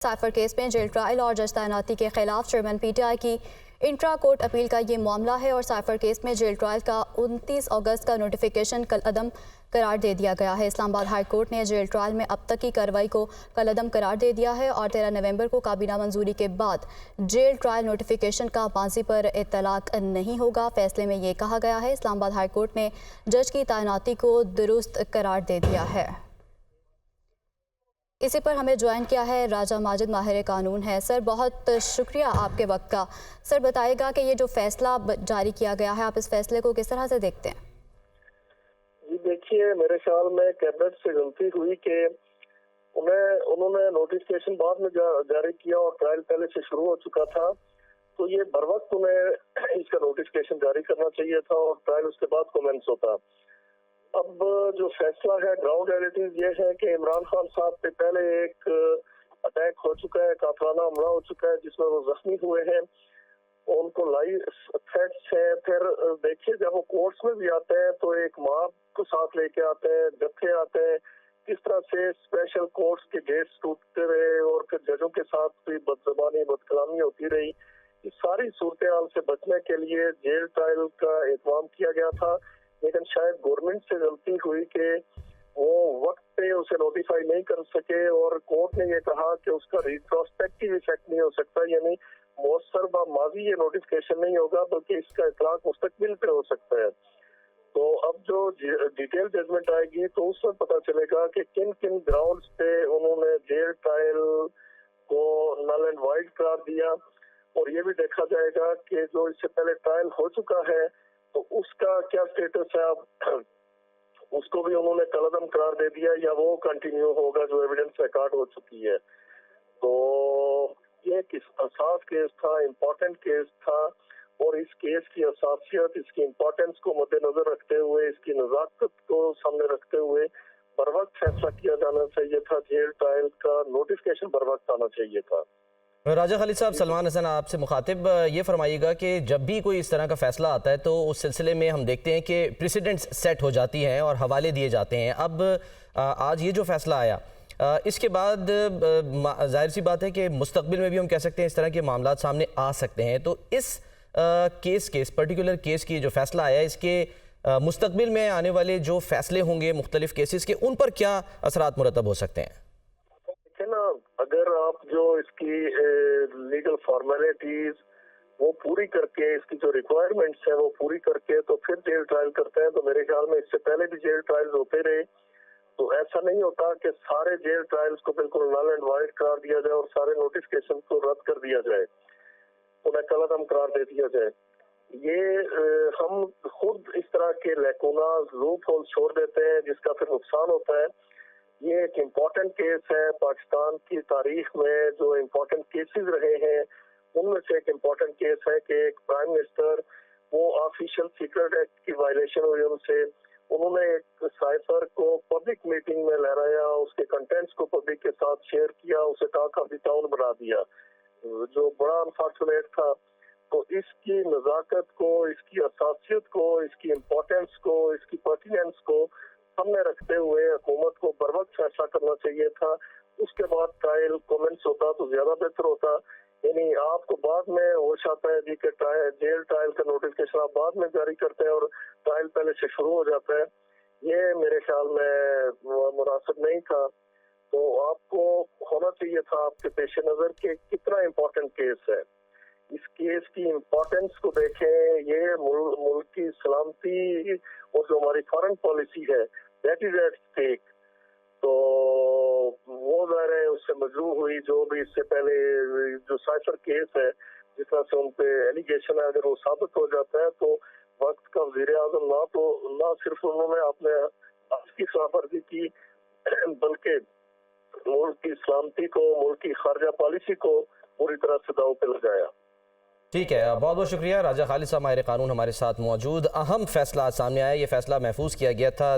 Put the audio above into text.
Cipher case में jail trial और जज तैनाती के खिलाफ चेयरमैन पीटीआई की इंट्रा कोर्ट अपील का ये मामला है और साइफर केस में जेल ट्रायल का 29 अगस्त का नोटिफिकेशन कलअदम करार दे दिया गया है। इस्लामाबाद हाई कोर्ट ने जेल ट्रायल में अब तक की कार्रवाई को कलअदम करार दे दिया है और 13 नवंबर को काबीना मंजूरी के बाद जेल ट्रायल नोटिफिकेशन का माजी पर इत्तलाक नहीं होगा। फैसले में ये कहा गया है इस्लामाबाद हाई कोर्ट ने जज की तैनाती को दुरुस्त करार दे दिया है। इसी पर हमें ज्वाइन किया है राजा माजिद, माहिर कानून है। सर, बहुत शुक्रिया आपके वक्त का। सर, बताइएगा कि ये जो फैसला जारी किया गया है, आप इस फैसले को किस तरह से देखते हैं? जी देखिए, मेरे ख्याल में कैबिनेट से गलती हुई कि उन्होंने नोटिफिकेशन बाद में जारी किया और ट्रायल पहले से शुरू हो चुका था, तो ये बर वक्त उन्हें इसका नोटिफिकेशन जारी करना चाहिए था और ट्रायल उसके बाद कमेंस होता। अब जो फैसला है, ग्राउंड रियलिटीज ये है कि इमरान खान साहब पे पहले एक अटैक हो चुका है, कातलाना हमला हो चुका है जिसमें वो जख्मी हुए हैं, उनको लाइव थ्रेट्स है। फिर देखिए, जब वो कोर्ट्स में भी आते हैं तो एक माँ को साथ लेके आते हैं, जत्थे आते हैं, किस तरह से स्पेशल कोर्ट्स के गेट्स टूटते रहे और फिर जजों के साथ कोई बदजबानी बदकलामी होती रही। इस सारी सूरत हाल से बचने के लिए जेल ट्रायल का एहतमाम किया गया था, लेकिन शायद गवर्नमेंट से गलती हुई कि वो वक्त पे उसे नोटिफाई नहीं कर सके और कोर्ट ने ये कहा कि उसका रिट्रोस्पेक्टिव इफेक्ट नहीं हो सकता, यानी मौसर बा माजी ये नोटिफिकेशन नहीं होगा बल्कि इसका इतलाक मुस्तकबिल पे हो सकता है। तो अब जो डिटेल जजमेंट आएगी तो उसमें पता चलेगा कि किन किन ग्राउंड्स पे उन्होंने जेल ट्रायल को नल एंड वाइड करार दिया और ये भी देखा जाएगा कि जो इससे पहले ट्रायल हो चुका है तो उसका क्या स्टेटस है। अब उसको भी उन्होंने कलअदम करार दे दिया या वो कंटिन्यू होगा जो एविडेंस रिकॉर्ड हो चुकी है। तो ये किस असास केस था, इम्पोर्टेंट केस था और इस केस की असासियत, इसकी इम्पोर्टेंस को मद्देनजर रखते हुए, इसकी नजाकत को सामने रखते हुए बर वक्त फैसला किया जाना चाहिए था। जेल ट्रायल का नोटिफिकेशन बर वक्त आना चाहिए था। राजा खालिद साहब, सलमान हसन आपसे मुखातिब, ये फरमाइएगा कि जब भी कोई इस तरह का फैसला आता है तो उस सिलसिले में हम देखते हैं कि प्रेसिडेंट्स सेट हो जाती हैं और हवाले दिए जाते हैं। अब आज ये जो फैसला आया, इसके बाद जाहिर सी बात है कि मुस्तकबिल में भी हम कह सकते हैं इस तरह के मामला सामने आ सकते हैं। तो इस इस पर्टिकुलर केस की जो फैसला आया, इसके मुस्तकबिल में आने वाले जो फैसले होंगे मुख्तलिफ केसेस के, उन पर क्या असरात मुरतब हो सकते हैं? ना, अगर आप जो इसकी लीगल फॉर्मेलिटीज वो पूरी करके, इसकी जो रिक्वायरमेंट्स है वो पूरी करके तो फिर जेल ट्रायल करते हैं, तो मेरे ख्याल में इससे पहले भी जेल ट्रायल्स होते रहे, तो ऐसा नहीं होता कि सारे जेल ट्रायल्स को बिल्कुल नल एंड वाइड करार दिया जाए और सारे नोटिफिकेशन को रद्द कर दिया जाए, उन्हें कलअदम करार दे दिया जाए। ये हम खुद इस तरह के लैकुनास, लूप होल छोड़ देते हैं जिसका फिर नुकसान होता है। ये एक इम्पोर्टेंट केस है, पाकिस्तान की तारीख में जो इम्पोर्टेंट केसेस रहे हैं उनमें से एक इम्पोर्टेंट केस है कि एक प्राइम मिनिस्टर, वो ऑफिशियल सीक्रेट एक्ट की वायलेशन हुई उनसे, उन्होंने एक साइफर को पब्लिक मीटिंग में लहराया, उसके कंटेंट्स को पब्लिक के साथ शेयर किया, उसे टाका बिताउन बना दिया, जो बड़ा अनफॉर्चुनेट था। तो इसकी नजाकत को, इसकी असासियत को, इसकी इम्पोर्टेंस को, इसकी पर्टिनेंस को सामने रखते हुए हुकूमत को बर वक्त फैसला करना चाहिए था। उसके बाद ट्रायल कमेंट्स होता तो ज्यादा बेहतर होता। यानी आपको बाद में होश आता है जी कि जेल ट्रायल का नोटिफिकेशन आप बाद में जारी करते हैं और ट्रायल पहले से शुरू हो जाता है, ये मेरे ख्याल में मुनासिब नहीं था। तो आपको होना चाहिए था आपके पेश नजर के कितना इम्पोर्टेंट केस है, इस केस की इम्पोर्टेंस को देखें। ये मुल्क की सलामती और जो हमारी फॉरेन पॉलिसी है दैट इज एट स्टेक। तो वो ज़ाहिर है उससे मजबूर हुई जो भी इससे पहले जो साइफर केस है, जिस तरह से उन पे एलिगेशन है, अगर वो साबित हो जाता है तो वक्त का वज़ीर आज़म ना सिर्फ उन्होंने अपने आपकी खिलाफवर्जी की बल्कि मुल्क की सलामती को, मुल्क की खारजा पॉलिसी को पूरी तरह से दांव पे लगाया। ठीक है, बहुत बहुत शुक्रिया। राजा खालिद साहब, माहिर कानून, हमारे साथ मौजूद। अहम फैसला सामने आया, ये फैसला महफूज किया गया था